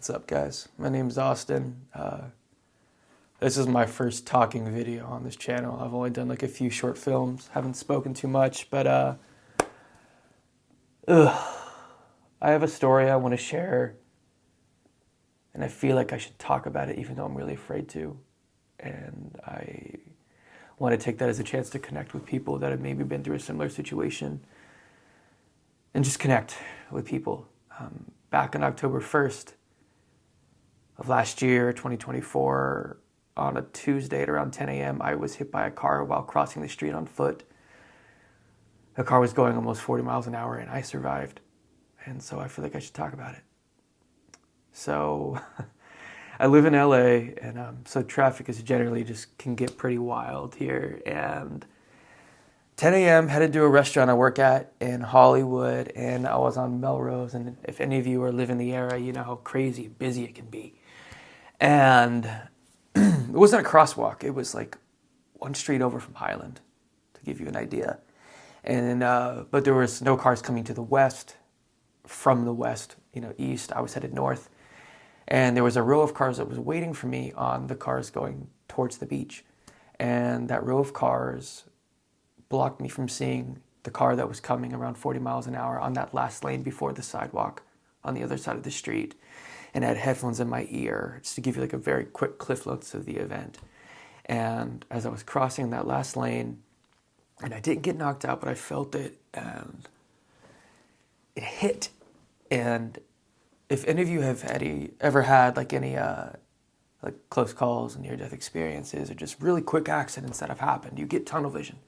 What's up, guys? My name's Austin. This is my first talking video on this channel. I've only done like a few short films, haven't spoken too much, but I have a story I want to share, and I feel like I should talk about it even though I'm really afraid to. And I want to take that as a chance to connect with people that have maybe been through a similar situation and just connect with people. Back on October 1st of last year, 2024, on a Tuesday at around 10 a.m., I was hit by a car while crossing the street on foot. The car was going almost 40 miles an hour, and I survived. And so I feel like I should talk about it. So I live in LA, and so traffic is generally just can get pretty wild here. And 10 a.m., headed to a restaurant I work at in Hollywood, and I was on Melrose. And if any of you are living the area, you know how crazy busy it can be. And it wasn't a crosswalk. It was like one street over from Highland, to give you an idea. And but there was no cars coming to the west, from the west, east. I was headed north. And there was a row of cars that was waiting for me on the cars going towards the beach. And that row of cars blocked me from seeing the car that was coming around 40 miles an hour on that last lane before the sidewalk on the other side of the street. And I had headphones in my ear, just to give you like a very quick cliff notes of the event. And as I was crossing that last lane, and I didn't get knocked out, but I felt it, and it hit. And if any of you have ever had like any like close calls and near-death experiences, or just really quick accidents that have happened, you get tunnel vision.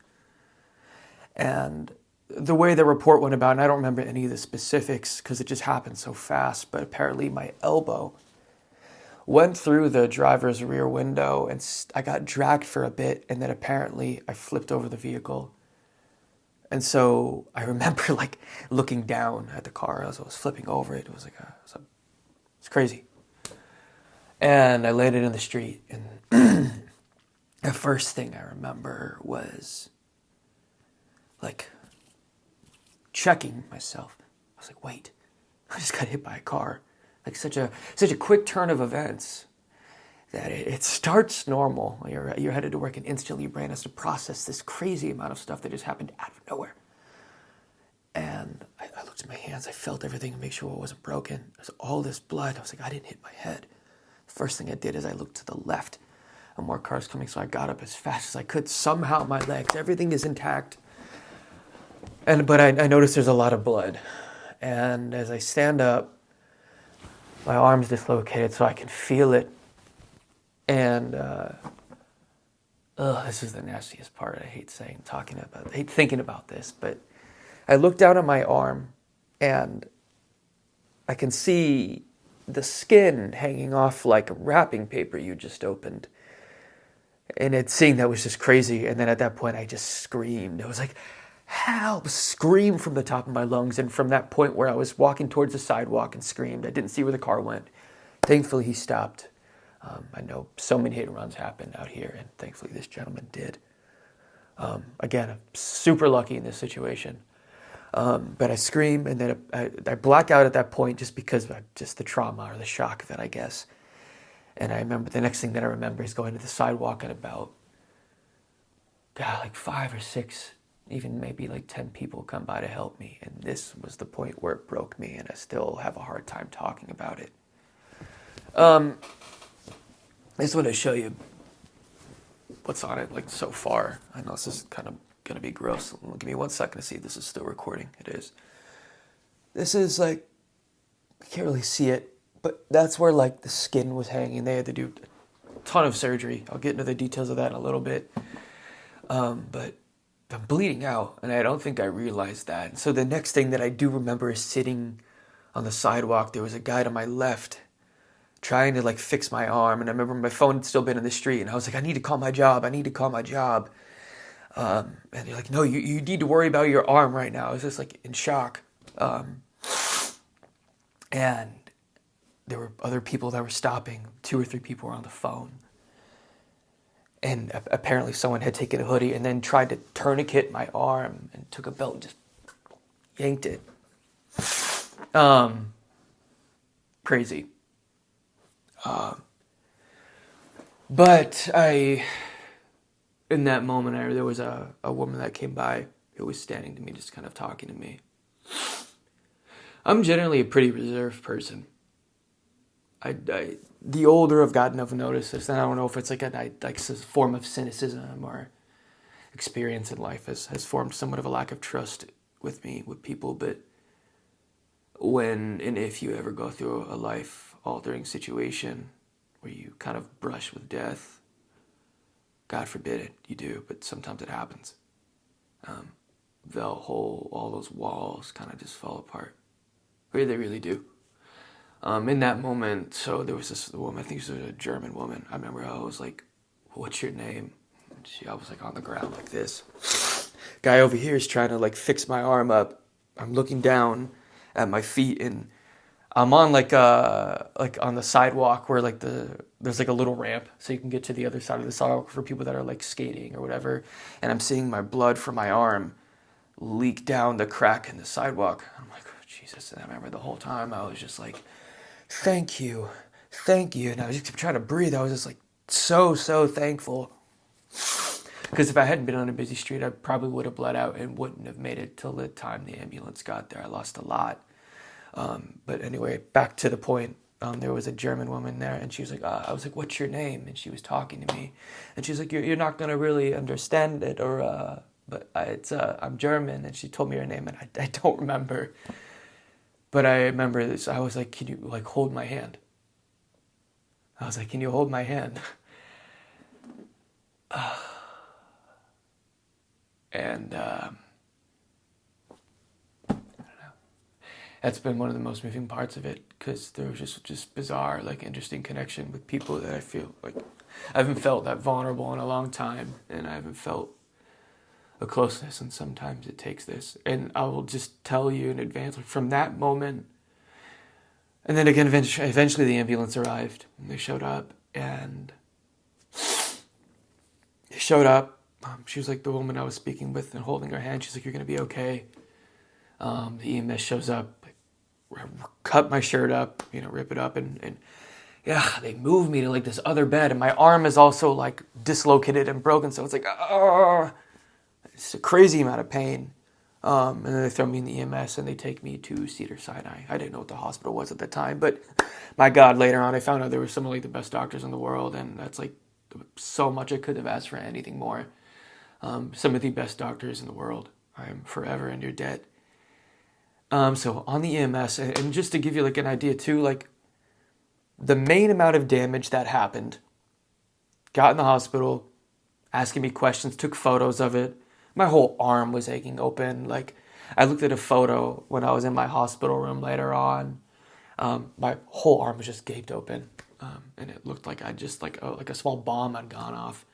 And the way the report went about, and I don't remember any of the specifics because it just happened so fast, but apparently my elbow went through the driver's rear window, and I got dragged for a bit, and then apparently I flipped over the vehicle. And so I remember like looking down at the car as I was flipping over it. It was like it's crazy. And I landed in the street, and the first thing I remember was like checking myself. I was like, wait, I just got hit by a car. Like such a quick turn of events that it starts normal. You're headed to work, and instantly your brain has to process this crazy amount of stuff that just happened out of nowhere. And I looked at my hands, I felt everything to make sure it wasn't broken. There's all this blood. I was like, I didn't hit my head. The first thing I did is I looked to the left, and more cars coming, so I got up as fast as I could. Somehow my legs, everything is intact. But I noticed there's a lot of blood. And as I stand up, my arm's dislocated so I can feel it. And this is the nastiest part. I hate thinking about this, but I look down at my arm, and I can see the skin hanging off like wrapping paper you just opened. And seeing that was just crazy. And then at that point, I just screamed. It was like, help, screamed from the top of my lungs. And from that point where I was walking towards the sidewalk and screamed, I didn't see where the car went. Thankfully, he stopped. I know so many hit and runs happen out here, and thankfully this gentleman did. Again, I'm super lucky in this situation. But I scream, and then I black out at that point just because of just the trauma or the shock of it, I guess. And I remember the next thing that I remember is going to the sidewalk, and about, like 5 or 6, even maybe like 10 people come by to help me. And this was the point where it broke me, and I still have a hard time talking about it. I just want to show you what's on it like so far. I know this is kind of going to be gross. Give me 1 second to see if this is still recording. It is. This is like, I can't really see it, but that's where like the skin was hanging. They had to do a ton of surgery. I'll get into the details of that in a little bit. But I'm bleeding out, and I don't think I realized that. And so the next thing that I do remember is sitting on the sidewalk. There was a guy to my left trying to like fix my arm, and I remember my phone had still been in the street, and I was like, I need to call my job. And they're like, no, you need to worry about your arm right now. I was just like in shock. And there were other people that were stopping. 2 or 3 people were on the phone. And apparently someone had taken a hoodie and then tried to tourniquet my arm and took a belt and just yanked it. Crazy. But in that moment, there was a woman that came by who was standing to me, just kind of talking to me. I'm generally a pretty reserved person. The older I've gotten, I've noticed this, and I don't know if it's like a form of cynicism or experience in life has formed somewhat of a lack of trust with me, with people. But when and if you ever go through a life-altering situation where you kind of brush with death, God forbid it, you do, but sometimes it happens. All those walls kind of just fall apart. They really do. In that moment, so there was this woman, I think she was a German woman. I remember I was like, "What's your name?" I was like on the ground like this. Guy over here is trying to like fix my arm up. I'm looking down at my feet, and I'm on like on the sidewalk where there's like a little ramp so you can get to the other side of the sidewalk for people that are like skating or whatever. And I'm seeing my blood from my arm leak down the crack in the sidewalk. I'm like, oh, Jesus. And I remember the whole time I was just like, thank you. And I was just trying to breathe. I was just like so thankful. Because if I hadn't been on a busy street, I probably would have bled out and wouldn't have made it till the time the ambulance got there. I lost a lot. But anyway, back to the point. There was a German woman there, and she was like, I was like, "What's your name?" And she was talking to me, and she's like, "You're not gonna really understand it, or but I'm German." And she told me her name, and I don't remember. But I remember this. I was like, "Can you like hold my hand?" I was like, "Can you hold my hand?" And I don't know. That's been one of the most moving parts of it, because there was just bizarre, like interesting connection with people that I feel like I haven't felt that vulnerable in a long time, and I haven't felt a closeness, and sometimes it takes this. And I will just tell you in advance, like from that moment, and then again, eventually the ambulance arrived, and they showed up, and they showed up. She was like the woman I was speaking with and holding her hand. She's like, "You're going to be okay." The EMS shows up, cut my shirt up, rip it up, and yeah, they moved me to like this other bed, and my arm is also like dislocated and broken, so it's like, it's a crazy amount of pain. And then they throw me in the EMS and they take me to Cedars-Sinai. I didn't know what the hospital was at the time, but my God, later on I found out there were some of like the best doctors in the world, and that's like so much I couldn't have asked for anything more. Some of the best doctors in the world. I am forever in your debt. So on the EMS, and just to give you like an idea too, like the main amount of damage that happened, got in the hospital, asking me questions, took photos of it. My whole arm was aching open. Like I looked at a photo when I was in my hospital room later on. My whole arm was just gaped open. And it looked like I just like a small bomb had gone off.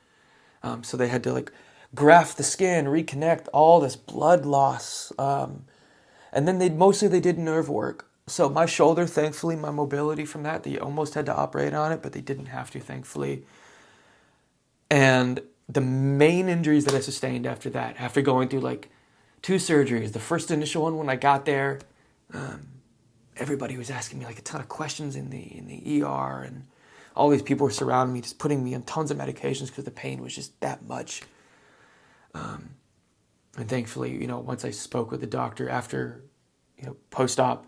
So they had to like graft the skin, reconnect, all this blood loss. And then they did nerve work. So my shoulder, thankfully, my mobility from that, they almost had to operate on it, but they didn't have to, thankfully. And the main injuries that I sustained after that, after going through like 2 surgeries, the first initial one when I got there, everybody was asking me like a ton of questions in the ER, and all these people were surrounding me, just putting me on tons of medications because the pain was just that much. And thankfully, once I spoke with the doctor after, post-op,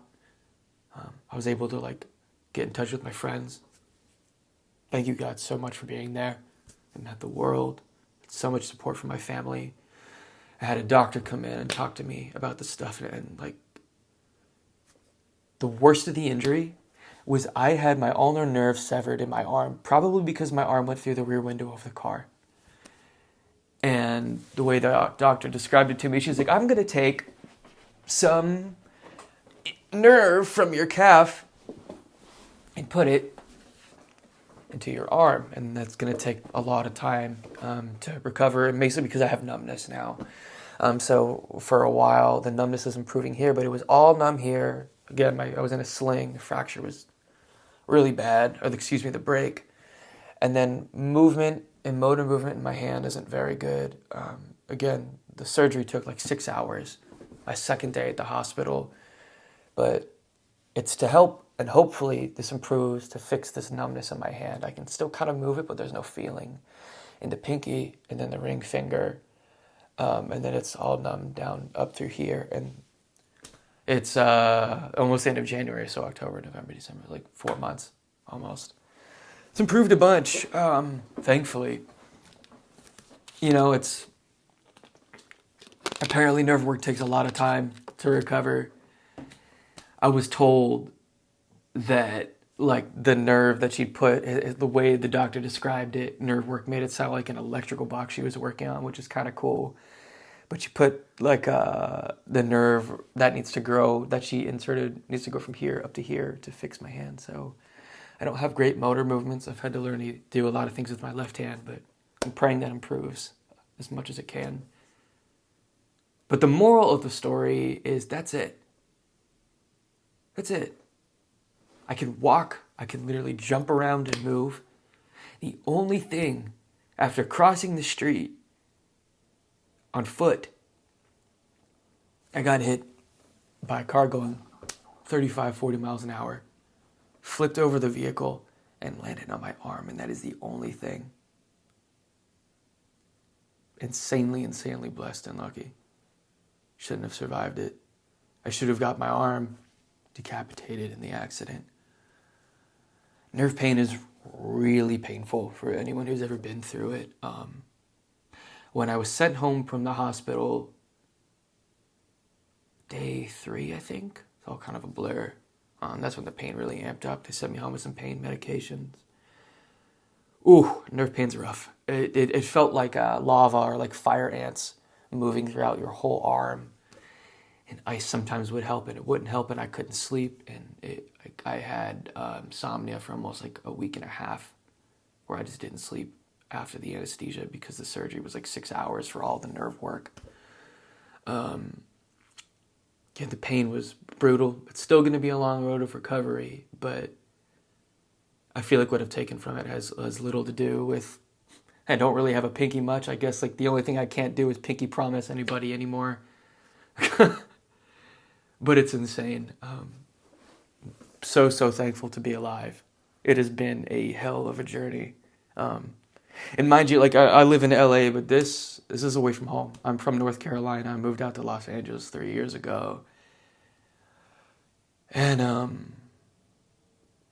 I was able to like get in touch with my friends. Thank you, God, so much for being there. I met the world. So much support from my family. I had a doctor come in and talk to me about the stuff, and like the worst of the injury was I had my ulnar nerve severed in my arm, probably because my arm went through the rear window of the car. And the way the doctor described it to me, she's like, "I'm going to take some nerve from your calf and put it into your arm. And that's going to take a lot of time to recover, and basically because I have numbness now. So for a while, the numbness is improving here, but it was all numb here. Again, I was in a sling. The fracture was really bad, or the break. And then movement and motor movement in my hand isn't very good. Again, the surgery took like 6 hours, my second day at the hospital. But it's to help And hopefully this improves to fix this numbness in my hand. I can still kind of move it, but there's no feeling in the pinky and then the ring finger. And then it's all numb down up through here. And it's almost the end of January, so October, November, December, like 4 months almost. It's improved a bunch, thankfully. You know, it's apparently nerve work takes a lot of time to recover. I was told that like the nerve that she'd put, the way the doctor described it, nerve work made it sound like an electrical box she was working on, which is kind of cool. But she put like the nerve that needs to grow, that she inserted, needs to go from here up to here to fix my hand. So I don't have great motor movements. I've had to learn to do a lot of things with my left hand, but I'm praying that improves as much as it can. But the moral of the story is that's it. That's it. I can walk. I can literally jump around and move. The only thing, after crossing the street on foot, I got hit by a car going 35, 40 miles an hour, flipped over the vehicle, and landed on my arm. And that is the only thing. Insanely blessed and lucky. Shouldn't have survived it. I should have got my arm decapitated in the accident. Nerve pain is really painful for anyone who's ever been through it. When I was sent home from the hospital, day 3, I think, it's all kind of a blur. That's when the pain really amped up. They sent me home with some pain medications. Ooh, nerve pain's rough. It felt like lava or like fire ants moving throughout your whole arm. And ice sometimes would help, and it wouldn't help, and I couldn't sleep. And I had insomnia for almost like a week and a half, where I just didn't sleep after the anesthesia because the surgery was like 6 hours for all the nerve work. Yeah, the pain was brutal. It's still going to be a long road of recovery, but I feel like what I've taken from it has little to do with. I don't really have a pinky much. I guess like the only thing I can't do is pinky promise anybody anymore. But it's insane. So thankful to be alive. It has been a hell of a journey. And mind you, like I live in LA, but this is away from home. I'm from North Carolina. I moved out to Los Angeles 3 years ago. And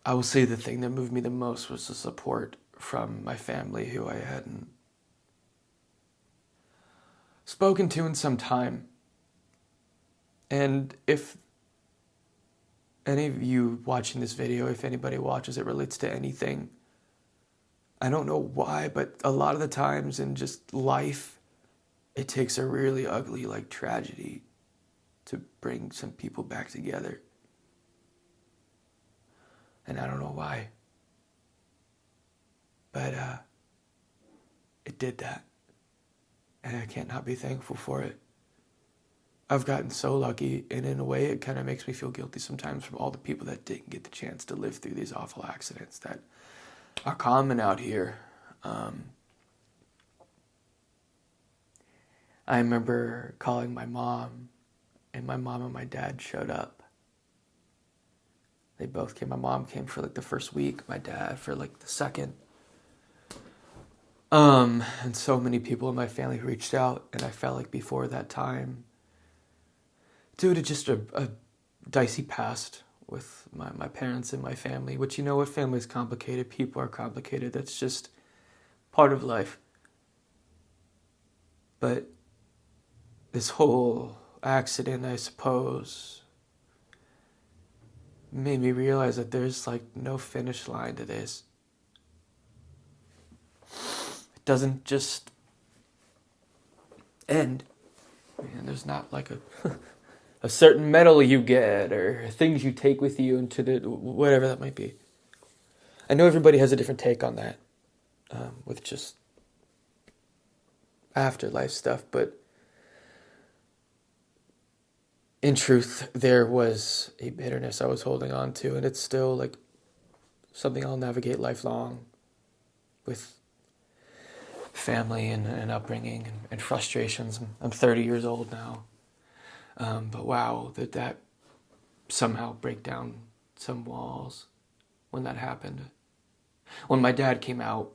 I will say the thing that moved me the most was the support from my family, who I hadn't spoken to in some time. And if any of you watching this video, if anybody watches it, relates to anything, I don't know why, but a lot of the times in just life, it takes a really ugly like tragedy to bring some people back together. And I don't know why. But it did that. And I can't not be thankful for it. I've gotten so lucky, and in a way it kind of makes me feel guilty sometimes from all the people that didn't get the chance to live through these awful accidents that are common out here. I remember calling my mom, and my mom and my dad showed up. They both came. My mom came for like the first week, my dad for like the second. And so many people in my family reached out, and I felt like before that time, due to just a dicey past with my parents and my family, which, you know what, family is complicated, people are complicated, that's just part of life. But this whole accident, I suppose, made me realize that there's like no finish line to this. It doesn't just end. And there's not like a certain medal you get or things you take with you into the whatever that might be. I know everybody has a different take on that with just afterlife stuff, but in truth, there was a bitterness I was holding on to, and it's still like something I'll navigate lifelong with family and upbringing and frustrations. I'm 30 years old now. But wow, that somehow break down some walls when that happened. When my dad came out,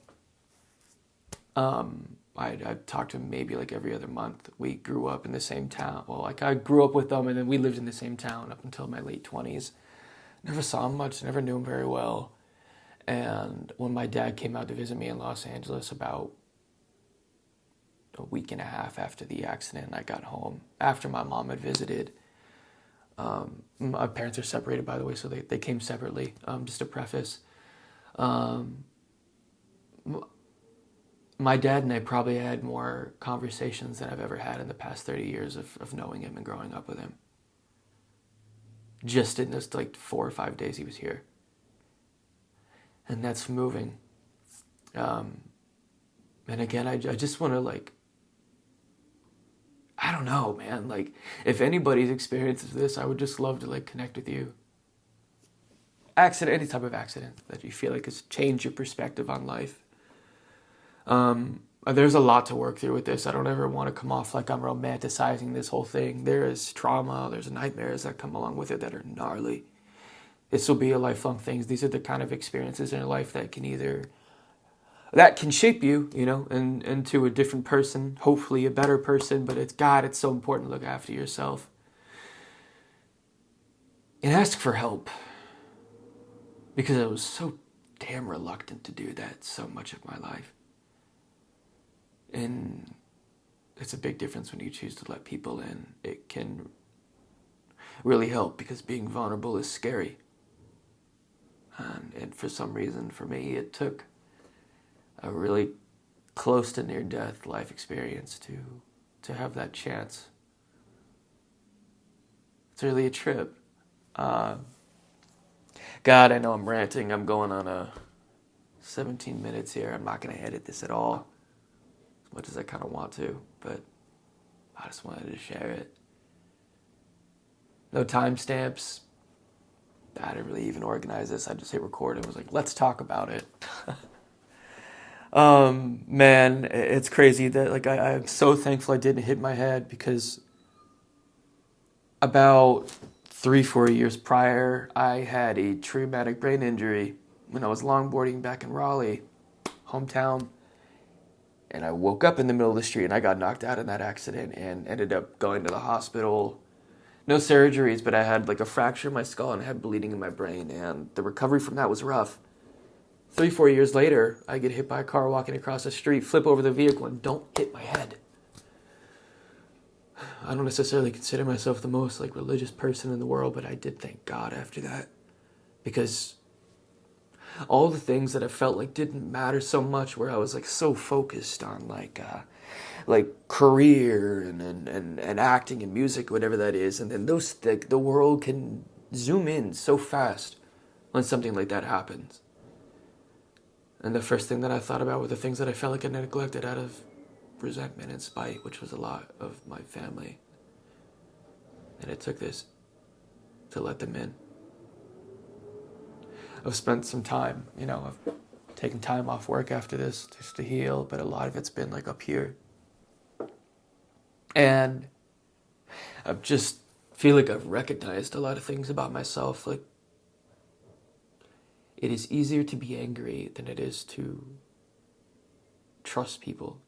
I talked to him maybe like every other month. We grew up in the same town. Well, like I grew up with them, and then we lived in the same town up until my late 20s. Never saw him much, never knew him very well. And when my dad came out to visit me in Los Angeles about a week and a half after the accident, I got home after my mom had visited. My parents are separated, by the way, so they came separately, just to preface. Um, my dad and I probably had more conversations than I've ever had in the past 30 years of knowing him and growing up with him. Just in those like 4 or 5 days he was here. And that's moving. And again, I just want to like, I don't know, man. Like, if anybody's experiences this, I would just love to like connect with you. Accident, any type of accident that you feel like has changed your perspective on life. There's a lot to work through with this. I don't ever want to come off like I'm romanticizing this whole thing. There is trauma, there's nightmares that come along with it that are gnarly. This will be a lifelong thing. These are the kind of experiences in your life that can shape you, and into a different person, hopefully a better person. But it's so important to look after yourself and ask for help, because I was so damn reluctant to do that so much of my life. And it's a big difference when you choose to let people in. It can really help, because being vulnerable is scary. And for some reason, for me, it took a really close to near-death life experience to have that chance. It's really a trip. God, I know I'm ranting. I'm going on a 17 minutes here. I'm not going to edit this at all, as much as I kind of want to, but I just wanted to share it. No timestamps. I didn't really even organize this. I just hit record and was like, let's talk about it. Man, it's crazy that like I'm so thankful I didn't hit my head, because about 3-4 years prior, I had a traumatic brain injury when I was longboarding back in Raleigh, hometown. And I woke up in the middle of the street and I got knocked out in that accident and ended up going to the hospital. No surgeries, but I had like a fracture in my skull and I had bleeding in my brain, and the recovery from that was rough. 3-4 years later, I get hit by a car walking across the street, flip over the vehicle, and don't hit my head. I don't necessarily consider myself the most like religious person in the world, but I did thank God after that, because all the things that I felt like didn't matter so much, where I was like so focused on like career and acting and music, whatever that is, and then the world can zoom in so fast when something like that happens. And the first thing that I thought about were the things that I felt like I neglected out of resentment and spite, which was a lot of my family. And it took this to let them in. I've spent some time, I've taken time off work after this just to heal, but a lot of it's been like up here. And I just feel like I've recognized a lot of things about myself. Like, it is easier to be angry than it is to trust people.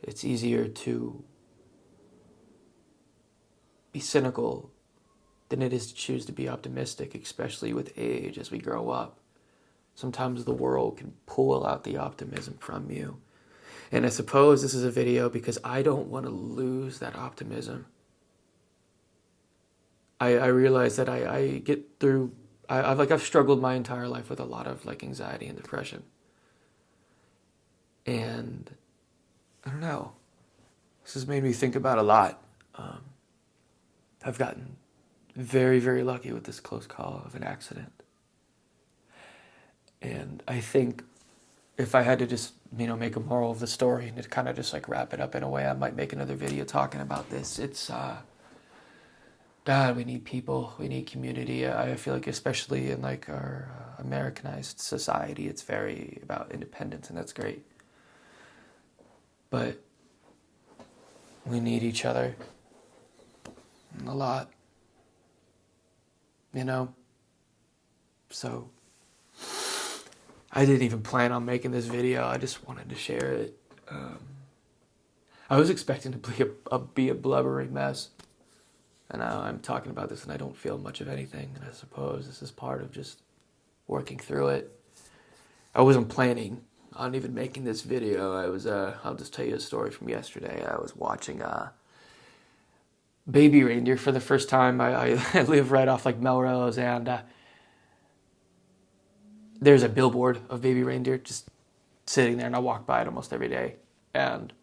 It's easier to be cynical than it is to choose to be optimistic, especially with age as we grow up. Sometimes the world can pull out the optimism from you. And I suppose this is a video because I don't want to lose that optimism. I realize that I get through, I've struggled my entire life with a lot of like anxiety and depression. And I don't know, this has made me think about a lot. I've gotten very, very lucky with this close call of an accident. And I think if I had to just, make a moral of the story and to kind of just like wrap it up in a way, I might make another video talking about this. It's, God, we need people, we need community. I feel like especially in like our Americanized society, it's very about independence, and that's great. But we need each other a lot. So I didn't even plan on making this video. I just wanted to share it. I was expecting to be a blubbery mess. And now I'm talking about this and I don't feel much of anything. And I suppose this is part of just working through it. I wasn't planning on even making this video. I'll just tell you a story from yesterday. I was watching Baby Reindeer for the first time. I live right off like Melrose, and there's a billboard of Baby Reindeer just sitting there, and I walk by it almost every day. And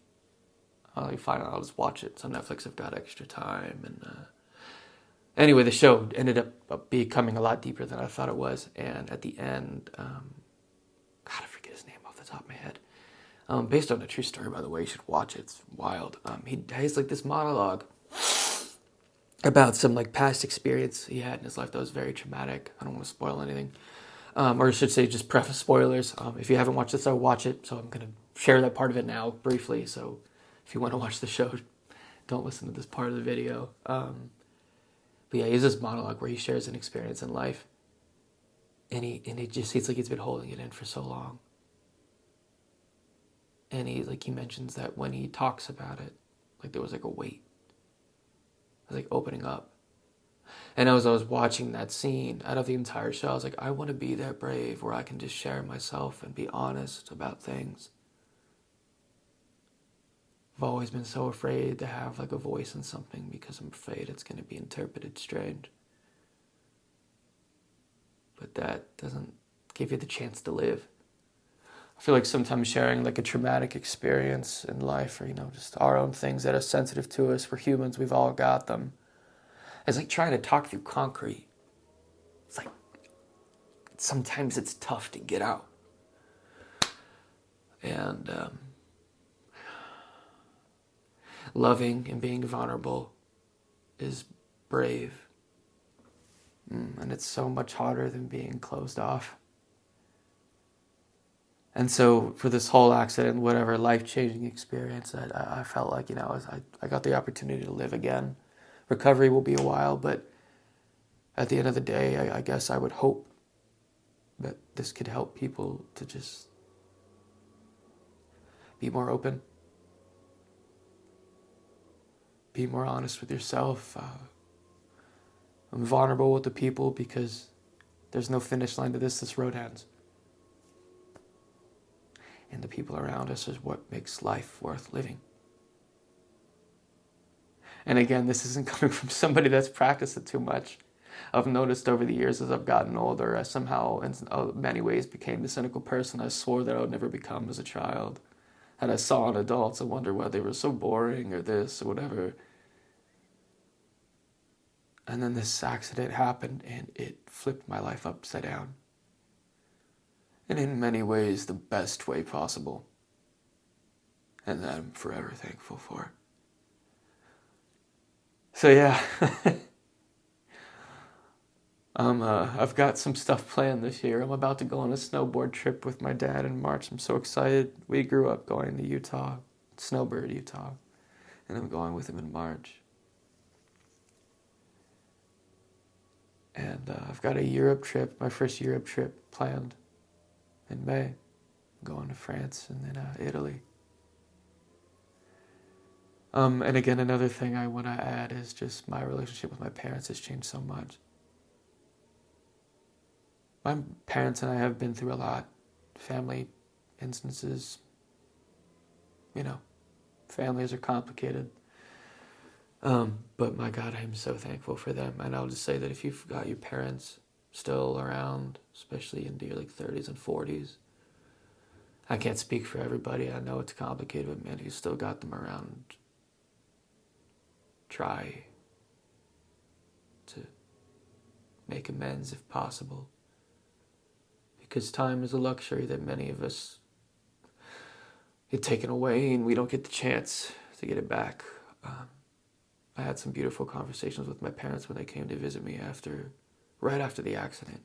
I'll just watch it. So Netflix have got extra time, and anyway, the show ended up becoming a lot deeper than I thought it was. And at the end, God, I forget his name off the top of my head. Based on a true story, by the way, you should watch it. It's wild. He has like this monologue about some like past experience he had in his life that was very traumatic. I don't want to spoil anything. Or I should say just preface spoilers. If you haven't watched this, I'll watch it. So I'm going to share that part of it now briefly. So if you want to watch the show, don't listen to this part of the video. But yeah, he has this monologue where he shares an experience in life. And it's like he's been holding it in for so long. And he mentions that when he talks about it, like there was like a weight. It was like opening up. And as I was watching that scene, out of the entire show, I was like, I want to be that brave where I can just share myself and be honest about things. I've always been so afraid to have like a voice in something because I'm afraid it's going to be interpreted strange. But that doesn't give you the chance to live. I feel like sometimes sharing like a traumatic experience in life, or just our own things that are sensitive to us, we're humans, we've all got them. It's like trying to talk through concrete. It's like sometimes it's tough to get out. And loving and being vulnerable is brave. And it's so much harder than being closed off. And so for this whole accident, whatever life-changing experience, I felt like, I got the opportunity to live again. Recovery will be a while, but at the end of the day, I guess I would hope that this could help people to just be more open, be more honest with yourself. I'm vulnerable with the people because there's no finish line to this. This road ends. And the people around us is what makes life worth living. And again, this isn't coming from somebody that's practiced it too much. I've noticed over the years as I've gotten older, I somehow, in many ways, became the cynical person I swore that I would never become as a child. And I saw in adults, I wonder why they were so boring or this or whatever. And then this accident happened and it flipped my life upside down. And in many ways, the best way possible. And that I'm forever thankful for. So yeah, I've got some stuff planned this year. I'm about to go on a snowboard trip with my dad in March. I'm so excited. We grew up going to Utah, Snowbird, Utah. And I'm going with him in March. And I've got a Europe trip, my first Europe trip planned in May. I'm going to France and then Italy. And again, another thing I want to add is just my relationship with my parents has changed so much. My parents and I have been through a lot. Family instances, families are complicated. But my God, I'm so thankful for them. And I'll just say that if you've got your parents still around, especially into your 30s and 40s, I can't speak for everybody. I know it's complicated, but man, if you still got them around, try to make amends if possible. Because time is a luxury that many of us get taken away and we don't get the chance to get it back. I had some beautiful conversations with my parents when they came to visit me right after the accident.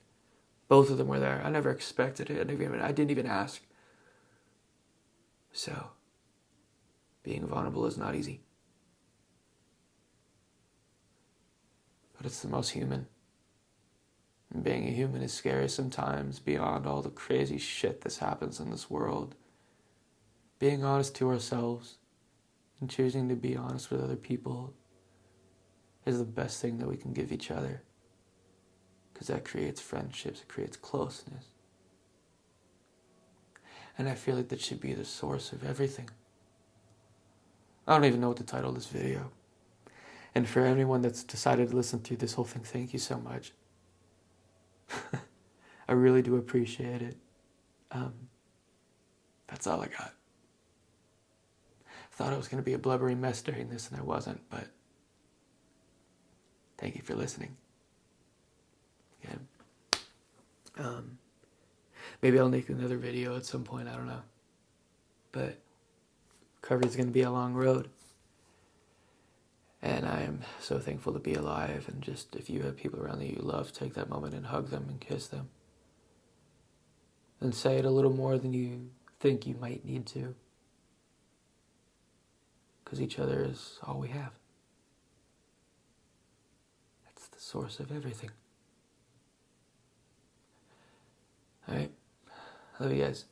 Both of them were there. I never expected it. I didn't even ask. So, being vulnerable is not easy. But it's the most human. And being a human is scary sometimes, beyond all the crazy shit that happens in this world. Being honest to ourselves and choosing to be honest with other people is the best thing that we can give each other. Because that creates friendships, it creates closeness. And I feel like that should be the source of everything. I don't even know what to title this video. And for anyone that's decided to listen through this whole thing, thank you so much. I really do appreciate it. That's all I got. Thought I was going to be a blubbery mess during this, and I wasn't, but thank you for listening. Yeah. Maybe I'll make another video at some point, I don't know. But recovery's going to be a long road. And I am so thankful to be alive, and just if you have people around that you love, take that moment and hug them and kiss them. And say it a little more than you think you might need to. Because each other is all we have. That's the source of everything. Alright? I love you guys.